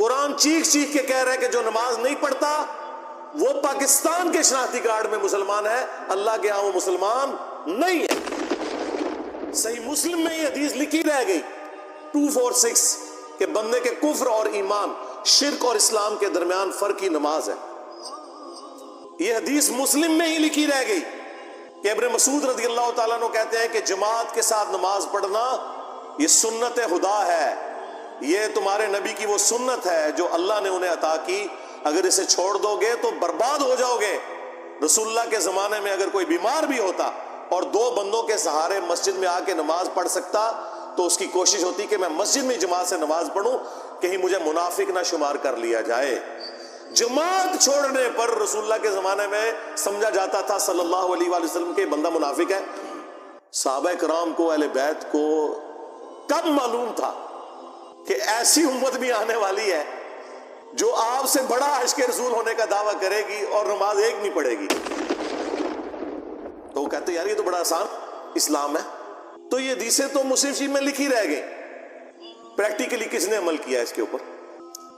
قرآن چیخ چیخ کے کہہ رہا ہے کہ جو نماز نہیں پڑھتا وہ پاکستان کے شناختی کارڈ میں مسلمان ہے، اللہ کے ہاں وہ مسلمان نہیں ہے۔ صحیح مسلم میں یہ حدیث لکھی رہ گئی 246 کہ بندے کے کفر اور ایمان، شرک اور اسلام کے درمیان فرق ہی نماز ہے۔ یہ حدیث مسلم میں ہی لکھی رہ گئی کہ ابن مسعود رضی اللہ تعالیٰ عنہ کہتے ہیں کہ جماعت کے ساتھ نماز پڑھنا یہ سنت خدا ہے، یہ تمہارے نبی کی وہ سنت ہے جو اللہ نے انہیں عطا کی، اگر اسے چھوڑ دو گے تو برباد ہو جاؤ گے۔ رسول اللہ کے زمانے میں اگر کوئی بیمار بھی ہوتا اور 2 بندوں کے سہارے مسجد میں آ کے نماز پڑھ سکتا تو اس کی کوشش ہوتی کہ میں مسجد میں جماعت سے نماز پڑھوں، کہیں مجھے منافق نہ شمار کر لیا جائے۔ جماعت چھوڑنے پر رسول اللہ کے زمانے میں سمجھا جاتا تھا صلی اللہ علیہ وآلہ وسلم کہ بندہ منافق ہے۔ صحابہ کرام کو، اہل بیت کو کب معلوم تھا کہ ایسی امت بھی آنے والی ہے جو آپ سے بڑا عشق رسول ہونے کا دعویٰ کرے گی اور نماز ایک نہیں پڑھے گی؟ تو وہ کہتے یار یہ تو بڑا آسان اسلام ہے۔ تو یہ حدیثیں تو مسلم شریف میں لکھی رہ گئی، پریکٹیکلی کس نے عمل کیا اس کے اوپر؟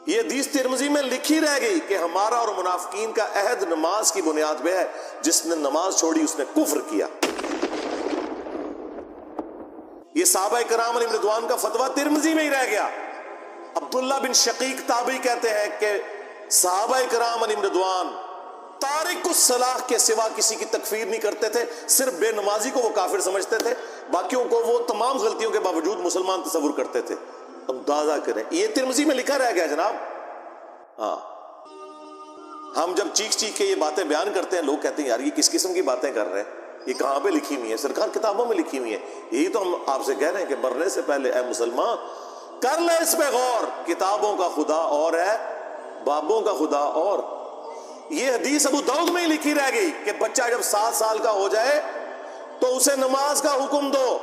یہ حدیث ترمذی میں لکھی رہ گئی کہ ہمارا اور منافقین کا عہد نماز کی بنیاد پہ ہے، جس نے نماز چھوڑی اس نے کفر کیا۔ یہ صحابہ کرام علیہ رضوان کا فتویٰ ترمذی میں ہی رہ گیا۔ عبداللہ بن شقیق تابعی کہتے ہیں کہ صحابہ کرام علیہ رضوان تارک الصلاح کے سوا کسی کی تکفیر نہیں کرتے تھے، صرف بے نمازی کو وہ کافر سمجھتے تھے، باقیوں کو وہ تمام غلطیوں کے باوجود مسلمان تصور کرتے تھے۔ اندازہ کریں، یہ ترمذی میں لکھا رہ گیا جناب۔ ہاں، ہم جب چیخ چیخ کے یہ باتیں بیان کرتے ہیں، لوگ کہتے ہیں یار یہ کس قسم کی باتیں کر رہے ہیں، یہ کہاں پہ لکھی ہوئی ہے؟ سرکار کتابوں میں لکھی ہوئی ہے۔ یہی تو ہم آپ سے کہہ رہے ہیں کہ مرنے سے پہلے اے مسلمان کر لے اس پہ غور، کتابوں کا خدا اور ہے، بابوں کا خدا اور۔ یہ حدیث ابو داؤد میں ہی لکھی رہ گئی کہ بچہ جب 7 سال کا ہو جائے تو اسے نماز کا حکم دو،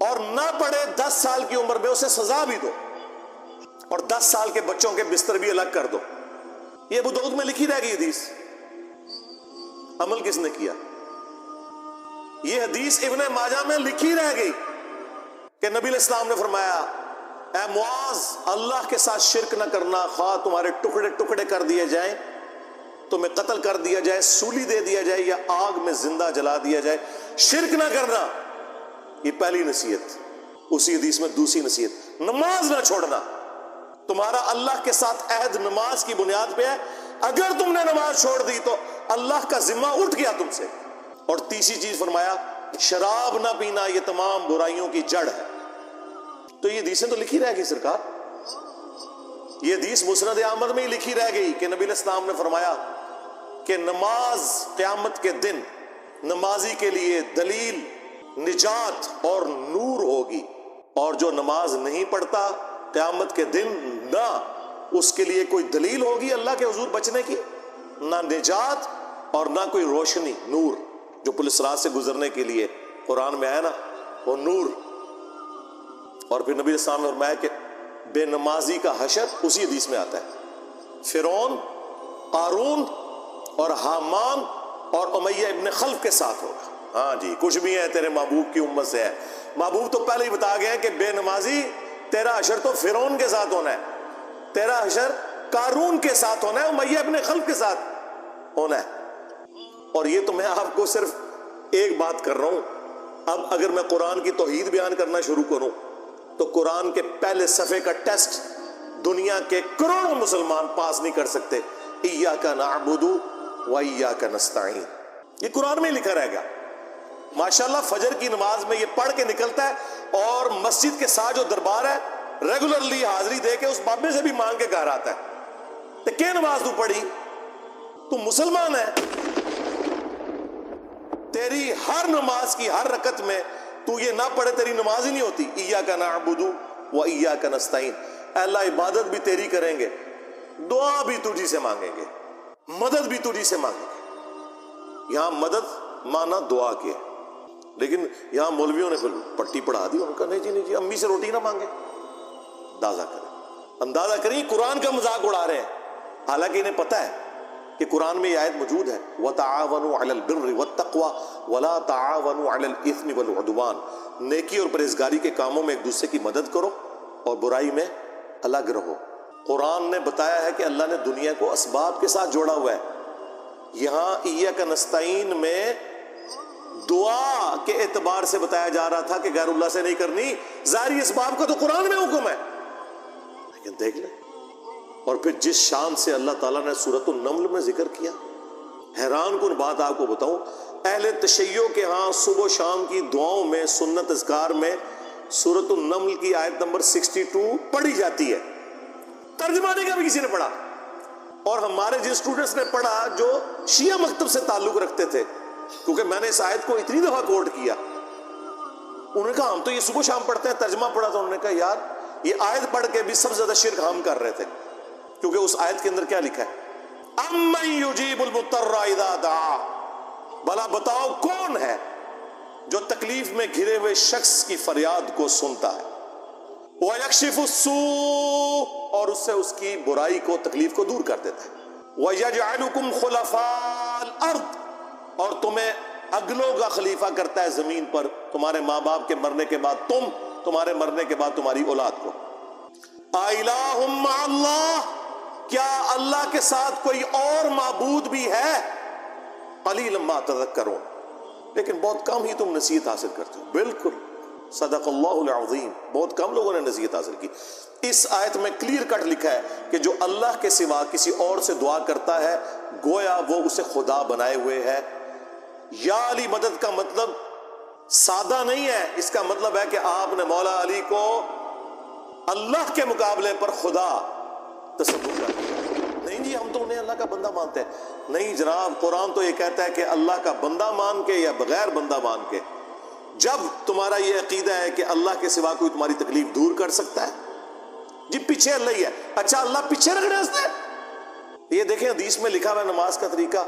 اور نہ پڑھے 10 سال کی عمر میں اسے سزا بھی دو، اور 10 سال کے بچوں کے بستر بھی الگ کر دو۔ یہ ابو داؤد میں لکھی رہ گئی حدیث۔ عمل کس نے کیا؟ یہ حدیث ابن ماجہ میں لکھی رہ گئی کہ نبی علیہ السلام نے فرمایا اے معاذ، اللہ کے ساتھ شرک نہ کرنا، خواہ تمہارے ٹکڑے ٹکڑے کر دیے جائیں، تمہیں قتل کر دیا جائے، سولی دے دیا جائے، یا آگ میں زندہ جلا دیا جائے، شرک نہ کرنا۔ یہ پہلی نصیحت۔ اسی حدیث میں دوسری نصیحت، نماز نہ چھوڑنا۔ تمہارا اللہ کے ساتھ عہد نماز کی بنیاد پہ ہے، اگر تم نے نماز چھوڑ دی تو اللہ کا ذمہ اٹھ گیا تم سے۔ اور تیسری چیز فرمایا شراب نہ پینا، یہ تمام برائیوں کی جڑ ہے۔ تو یہ حدیثیں تو لکھی رہ گئی سرکار۔ یہ حدیث مسند احمد میں ہی لکھی رہ گئی کہ نبی علیہ السلام نے فرمایا کہ نماز قیامت کے دن نمازی کے لیے دلیل، نجات اور نور ہوگی، اور جو نماز نہیں پڑھتا قیامت کے دن نہ اس کے لیے کوئی دلیل ہوگی اللہ کے حضور بچنے کی، نہ نجات اور نہ کوئی روشنی، نور جو پولیس رات سے گزرنے کے لیے قرآن میں آیا نا، وہ نور۔ اور پھر نبی السلام نے فرمایا کہ بے نمازی کا حشر اسی حدیث میں آتا ہے، فرعون، قارون اور حامان اور امیہ ابن خلف کے ساتھ ہوگا۔ ہاں جی، کچھ بھی ہے تیرے محبوب کی امت سے ہے۔ محبوب تو پہلے ہی بتا گئے ہیں کہ بے نمازی تیرا حشر تو فرعون کے ساتھ ہونا ہے، تیرا حشر قارون کے ساتھ ہونا ہے، امیہ ابن خلف کے ساتھ ہونا ہے۔ اور یہ تو میں آپ کو صرف ایک بات کر رہا ہوں۔ اب اگر میں قرآن کی توحید بیان کرنا شروع کروں تو قرآن کے پہلے صفحے کا ٹیسٹ دنیا کے کروڑوں مسلمان پاس نہیں کر سکتے۔ ایاک نعبد و ایاک نستعین، یہ قرآن میں لکھا رہ گیا۔ ماشاءاللہ فجر کی نماز میں یہ پڑھ کے نکلتا ہے، اور مسجد کے ساتھ جو دربار ہے ریگولرلی حاضری دے کے اس بابے سے بھی مانگ کے گھر آتا ہے۔ تو کیا نماز تو پڑھی؟ تو مسلمان ہے، تیری ہر نماز کی ہر رکعت میں تو یہ نہ پڑھے تیری نماز ہی نہیں ہوتی۔ ایاک نعبد و ایاک نستعین، اے اللہ عبادت بھی تیری کریں گے، دعا بھی تجھی سے مانگیں گے، مدد بھی تجھی سے مانگیں گے۔ یہاں مدد مانا دعا کے، لیکن یہاں مولویوں نے پھر پٹی پڑھا دی، ان کا نہیں جی امی سے روٹی نہ مانگے۔ اندازہ کریں قرآن کا مذاق اڑا رہے ہیں، حالانکہ انہیں پتہ ہے کہ قرآن میں یہ آیت موجود ہے وَتَعَاوَنُوا عَلَى الْبِرِّ وَالتَّقْوَى وَلَا تَعَاوَنُوا عَلَى الْإِثْمِ وَالْعُدْوَانِ، نیکی اور پرہیزگاری کے کاموں میں ایک دوسرے کی مدد کرو اور برائی میں الگ رہو۔ قرآن نے بتایا ہے کہ اللہ نے دنیا کو اسباب کے ساتھ جوڑا ہوا ہے. یہاں ایاک نستعین میں دعا کے اعتبار سے بتایا جا رہا تھا کہ غیر اللہ سے نہیں کرنی. ظاہری اسباب کا تو قرآن میں حکم ہے، لیکن دیکھ لیں. اور پھر جس شان سے اللہ تعالیٰ نے سورۃ النمل میں ذکر کیا، حیران کن بات آپ کو بتاؤں، اہل تشیع کے ہاں صبح و شام کی دعاؤں میں، سنت اذکار میں سورۃ النمل کی آیت نمبر 62 پڑھی جاتی ہے. ترجمہ نہیں کا بھی کسی نے پڑھا. اور ہمارے جن اسٹوڈنٹس نے پڑھا جو شیعہ مکتب سے تعلق رکھتے تھے، کیونکہ میں نے اس آیت کو اتنی دفعہ کوٹ کیا، انہوں نے کہا ہم تو یہ صبح شام پڑھتے ہیں. ترجمہ پڑھا تو انہوں نے کہا یار یہ آیت پڑھ کے بھی سب سے زیادہ شرک ہم کر رہے تھے، کیونکہ اس آیت کے اندر کیا لکھا ہے؟ اَمَّن يُجِيبُ الْمُضْطَرَّ إِذَا دَعَا، بھلا بتاؤ کون ہے جو تکلیف میں گھرے ہوئے شخص کی فریاد کو سنتا ہے، وَيَكْشِفُ السُّوءَ، اور اس سے اس کی برائی کو، تکلیف کو دور کر دیتا ہے، وَيَجْعَلُكُمْ خُلَفَاءَ الْأَرْضِ، اور تمہیں اگلوں کا خلیفہ کرتا ہے زمین پر، تمہارے ماں باپ کے مرنے کے بعد تم، تمہارے مرنے کے بعد تمہاری اولاد کو. اِلَٰهٌ مَّعَ اللَّهِ، کیا اللہ کے ساتھ کوئی اور معبود بھی ہے؟ قَلِيلًا مَّا تَذَكَّرُونَ، لیکن بہت کم ہی تم نصیحت حاصل کرتے ہو. بالکل صدق اللہ العظیم، بہت کم لوگوں نے نصیحت حاصل کی. اس آیت میں کلیئر کٹ لکھا ہے کہ جو اللہ کے سوا کسی اور سے دعا کرتا ہے گویا وہ اسے خدا بنائے ہوئے ہے. یا علی مدد کا مطلب سادہ نہیں ہے، اس کا مطلب ہے کہ آپ نے مولا علی کو اللہ کے مقابلے پر خدا تصور کر دیا. نہیں جی ہم تو انہیں اللہ کا بندہ مانتے ہیں. نہیں جناب، قرآن تو یہ کہتا ہے کہ اللہ کا بندہ مان کے یا بغیر بندہ مان کے. جب تمہارا یہ عقیدہ ہے کہ اللہ کے سوا کوئی تمہاری تکلیف دور کر سکتا ہے، جی پیچھے اللہ ہی ہے. اچھا اللہ پیچھے رکھ رہے ہیں. یہ دیکھیں حدیث میں لکھا ہوا ہے نماز کا طریقہ.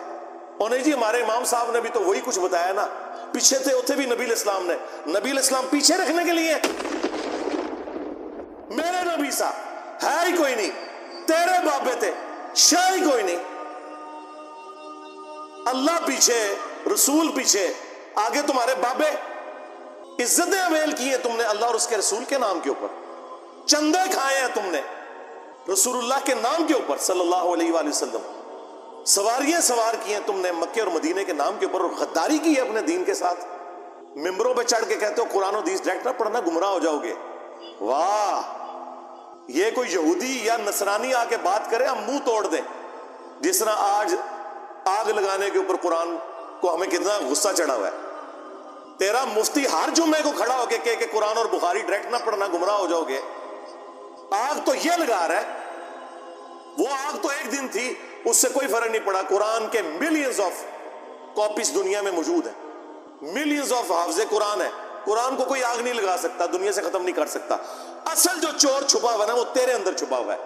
اور نہیں جی ہمارے امام صاحب نے بھی تو وہی کچھ بتایا نا، پیچھے تھے اتنے بھی نبی علیہ السلام نے. نبی علیہ السلام پیچھے رکھنے کے لیے، میرے نبی صاحب ہے ہی کوئی نہیں، تیرے بابے تھے شاہ ہی کوئی نہیں. اللہ پیچھے، رسول پیچھے، آگے تمہارے بابے. عزتیں اویل کی ہیں تم نے اللہ اور اس کے رسول کے نام کے اوپر، چندے کھائے ہیں تم نے رسول اللہ کے نام کے اوپر صلی اللہ علیہ وآلہ وسلم، سواریاں سوار کی ہیں تم نے مکے اور مدینے کے نام کے اوپر، اور غداری کی ہے اپنے دین کے ساتھ. ممبروں پہ چڑھ کے کہتے ہو قرآن و حدیث ڈائریکٹ نہ پڑھنا گمراہ ہو جاؤ گے. واہ، یہ کوئی یہودی یا نصرانی آ کے بات کرے ہم منہ توڑ دیں. جس طرح آج آگ لگانے کے اوپر قرآن کو ہمیں کتنا غصہ چڑھا ہوا ہے. تیرا مفتی ہر جمعے کو کھڑا ہو کے کہ قرآن اور بخاری ڈائریکٹ نہ پڑھنا گمراہ ہو جاؤ گے. آگ تو یہ لگا رہا ہے، وہ آگ تو ایک دن تھی، اس سے کوئی فرق نہیں پڑا. قرآن کے ملینز آف کاپیز دنیا میں موجود ہیں، ملینز آف حافظ قرآن ہے. قرآن کو کوئی آگ نہیں لگا سکتا، دنیا سے ختم نہیں کر سکتا. اصل جو چور چھپا ہوا ہے وہ تیرے اندر چھپا ہوا ہے.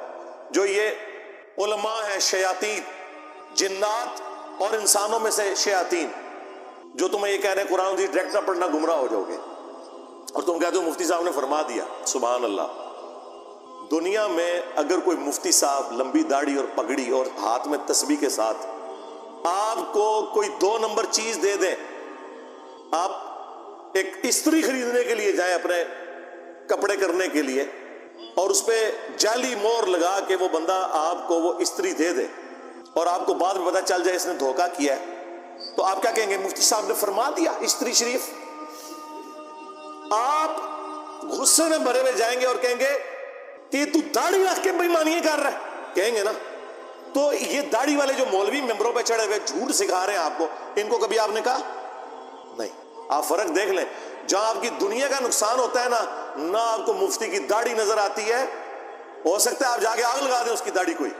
جو یہ علماء ہیں، شیاطین، جنات اور انسانوں میں سے شیاطین، جو تمہیں یہ کہہ رہے ہیں قرآن حدیث ڈائریکٹ نہ پڑھنا گمراہ ہو جاؤ گے، اور تم کہتے ہو مفتی صاحب نے فرما دیا. سبحان اللہ. دنیا میں اگر کوئی مفتی صاحب لمبی داڑھی اور پگڑی اور ہاتھ میں تسبیح کے ساتھ آپ کو کوئی 2 نمبر چیز دے دیں، آپ ایک استری خریدنے کے لیے جائیں اپنے کپڑے کرنے کے لیے، اور اس پہ جعلی مور لگا کے وہ بندہ آپ کو وہ استری دے دے، اور آپ کو بعد میں پتہ چل جائے اس نے دھوکہ کیا ہے، تو آپ کیا کہیں گے؟ مفتی صاحب نے فرما دیا استری شریف. آپ غصے میں بھرے ہوئے جائیں گے اور کہیں گے کہ تو داڑھی رکھ کے بےایمانیاں کر رہا ہے، کہیں گے نا. تو یہ داڑھی والے جو مولوی ممبروں پہ چڑھے ہوئے جھوٹ سکھا رہے ہیں آپ کو، ان کو کبھی آپ نے کہا نہیں. آپ فرق دیکھ لیں، جہاں آپ کی دنیا کا نقصان ہوتا ہے نہ آپ کو مفتی کی داڑھی نظر آتی ہے، ہو سکتا ہے آپ جا کے آگ لگا دیں اس کی داڑھی کوئی،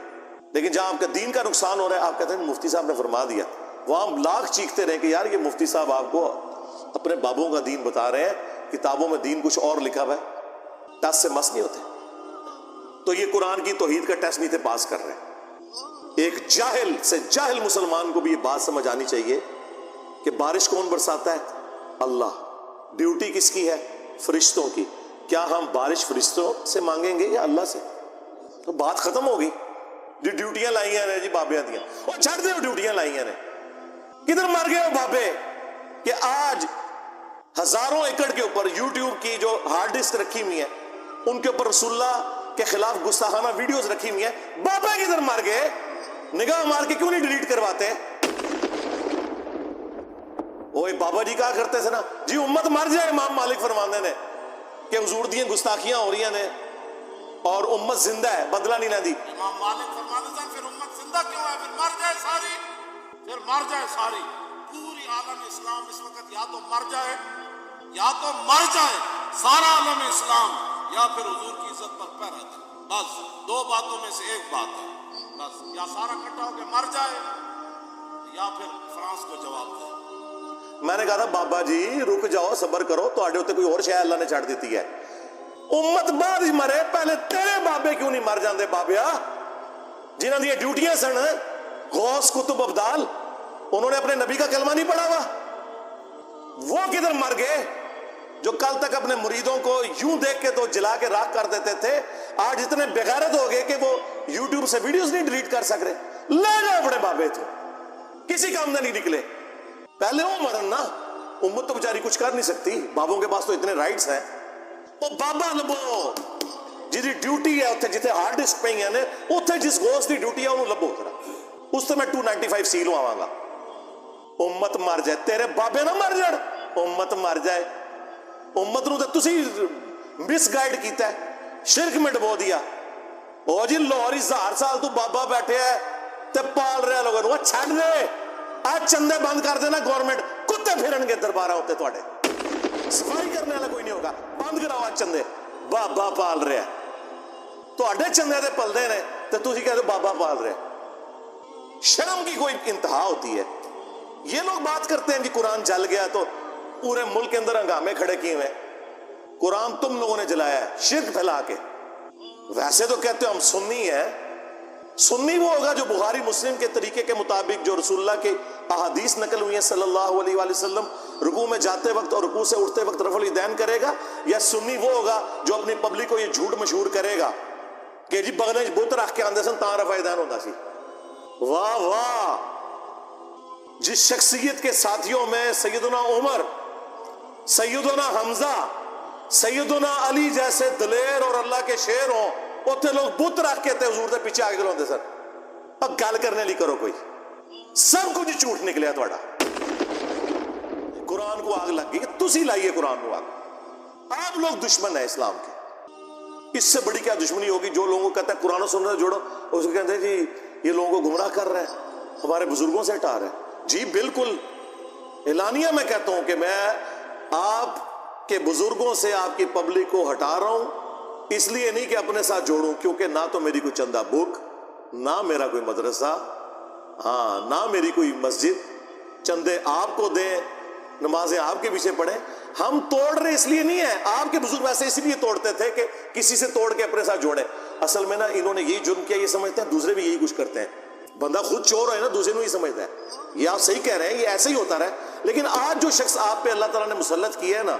لیکن جہاں آپ کا دین کا نقصان ہو رہا ہے آپ کہتے ہیں مفتی صاحب نے فرما دیا. وہاں لاکھ چیختے رہے کہ یار یہ مفتی صاحب آپ کو اپنے بابوں کا دین بتا رہے ہیں، کتابوں میں دین کچھ اور لکھا ہوا ہے، ٹس سے مس نہیں ہوتے. تو یہ قرآن کی توحید کا ٹیسٹ نہیں تھے پاس کر رہے. ایک جاہل سے جاہل مسلمان کو بھی یہ بات سمجھ آنی چاہیے کہ بارش کون برساتا ہے؟ اللہ. ڈیوٹی کس کی ہے؟ فرشتوں کی. کیا ہم بارش فرشتوں سے مانگیں گے یا اللہ سے؟ تو بات ختم ہوگی. جو ڈیوٹیاں لائی ہیں جی بابیاں دیا، وہ چھڑ دے. ڈیوٹیاں لائی ہیں کدھر مر گئے وہ بابے کہ آج ہزاروں ایکڑ کے اوپر یوٹیوب کی جو ہارڈ ڈسک رکھی ہوئی ہے ان کے اوپر رسول اللہ کے خلاف گستاخانہ ویڈیوز رکھی ہوئی ہیں. بابا کدھر مر گئے؟ نگاہ مار کے کیوں نہیں ڈیلیٹ کرواتے؟ وہ بابا جی کہا کرتے تھے نا جی امت مر جائے. امام مالک فرماندے نے کہ حضور دیاں گستاخیاں ہو رہی ہیں اور امت زندہ ہے، بدلہ نہیں لیندی. امام مالک فرماتے تھے پھر امت زندہ کیوں ہے؟ پھر مر جائے ساری، پھر مر جائے ساری. پوری عالم اسلام اس وقت یا تو مر جائے، یا تو مر جائے سارا عالم اسلام، یا پھر حضور کی عزت پر پہ رہتا. بس دو باتوں میں سے ایک بات ہے، بس یا سارا اکٹھا ہو کے مر جائے یا پھر فرانس کو جواب دے. میں نے کہا تھا بابا جی رک جاؤ، صبر کرو، تو آڈے ہوتے کوئی اور شاید اللہ نے چھاڑ دیتی ہے. امت بعد ہی مرے، پہلے تیرے بابے کیوں نہیں مر جاندے بابیا جنہاں دی ڈیوٹیاں سن؟ غوث کتب ابدال، انہوں نے اپنے نبی کا کلمہ نہیں پڑھا ہوا؟ وہ کدھر مر گئے جو کل تک اپنے مریدوں کو یوں دیکھ کے تو جلا کے راکھ کر دیتے تھے، آج اتنے بغیرت ہو گئے کہ وہ یوٹیوب سے ویڈیوز نہیں ڈیلیٹ کر سک رہے. لے جاؤ اپنے بابے تو، کسی کام میں نہیں نکلے. پہلے وہ مرن نا، امت تو بیچاری کچھ کر نہیں سکتی، بابوں کے پاس تو اتنے رائٹس ہیں. وہ بابا لبو جی ڈیوٹی ہے اتنے جتنے ہارڈ ڈسک پہ ہیں اتنے جس غوث دی ڈیوٹی ہے انہوں لبو اتنا، اس سے میں 295 سیل آواں گا. امت مر جائے، تیرے بابے نہ مر جان، امت مر جائے. امت نو تے تسی مس گائیڈ کیتا ہے، شرک میں ڈبو دیا. او جی لاہور 1000 سال تو بابا بیٹھے ہے تے پال رہے لوگوں نو، چھڑ دے. آج چندے بند کر دینا گورنمنٹ، کتے پھرن گے دربارہ ہوتے تواڈے، صفائی کرنے والا کوئی نہیں ہوگا. بند کراؤ آج چندے، بابا پال رہے ہیں. تواڈے چندے دے پلدے نے تے تسی کہتے بابا پال رہے. شرم کی کوئی انتہا ہوتی ہے. یہ لوگ بات کرتے ہیں کہ قرآن جل گیا تو پورے ملک کے اندر ہنگامے کھڑے کیے ہوئے. قرآن تم لوگوں نے جلایا ہے شرک پھیلا کے. ویسے تو کہتے ہو ہم سنی ہیں. سنی وہ ہوگا جو بخاری مسلم کے طریقے کے مطابق جو رسول اللہ کے احادیث نقل ہوئی ہیں صلی اللہ علیہ وآلہ وسلم، رکوع میں جاتے وقت اور رکوع سے اٹھتے وقت رفع الیدین کرے گا. یا سنی وہ ہوگا جو اپنی پبلک کو یہ جھوٹ مشہور کرے گا کہ جی بغلے بت رکھ کے آندے سن تاں رفع الیدین ہوتا سی. واہ واہ! جس شخصیت کے ساتھیوں میں سیدنا عمر، سیدنا حمزہ، سیدنا علی جیسے دلیر اور اللہ کے شیر ہوں، اتنے لوگ بت رکھ کے تے حضور دے پیچھے آگے کھلوندے سن. اب گل کرنے لی کرو کوئی، سب کچھ جھوٹ نکلیا تھوڑا. قرآن کو آگ لگ گئی کہ تسی لائیے قرآن کو آگ. آپ لوگ دشمن ہیں اسلام کے. اس سے بڑی کیا دشمنی ہوگی؟ جو لوگوں کو کہتا ہے قرآن و سنت سے جوڑو، اس کو کہتے ہیں جی یہ لوگوں کو گمراہ کر رہے ہیں، ہمارے بزرگوں سے ہٹا رہے ہیں. جی بالکل اعلانیہ میں کہتا ہوں کہ میں آپ کے بزرگوں سے آپ کی پبلک کو ہٹا رہا ہوں، اس لیے نہیں کہ اپنے ساتھ جوڑوں، کیونکہ نہ تو میری کوئی چندہ بک، نہ میرا کوئی مدرسہ، ہاں نہ میری کوئی مسجد. چندے آپ کو دیں، نمازیں آپ کے پیچھے پڑھیں. ہم توڑ رہے اس لیے نہیں ہے، آپ کے بزرگ ویسے اس لیے توڑتے تھے کہ کسی سے توڑ کے اپنے ساتھ جوڑیں. اصل میں نا انہوں نے یہی جرم کیا، یہ سمجھتے ہیں دوسرے بھی یہی کچھ کرتے ہیں. بندہ خود چور ہے نا، دوسرے کو ہی سمجھتا ہے. یہ آپ صحیح کہہ رہے ہیں، یہ ایسے ہی ہوتا رہا. لیکن آج جو شخص آپ پہ اللہ تعالیٰ نے مسلط کیا ہے نا،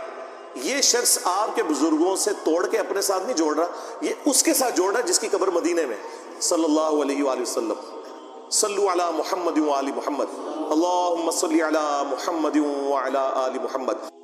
یہ شخص آپ کے بزرگوں سے توڑ کے اپنے ساتھ نہیں جوڑ رہا، یہ اس کے ساتھ جوڑ رہا ہے جس کی قبر مدینے میں صلی اللہ علیہ وآلہ وسلم. صلو علی محمد وآل محمد، اللہم صلی علی محمد وعلی آل محمد.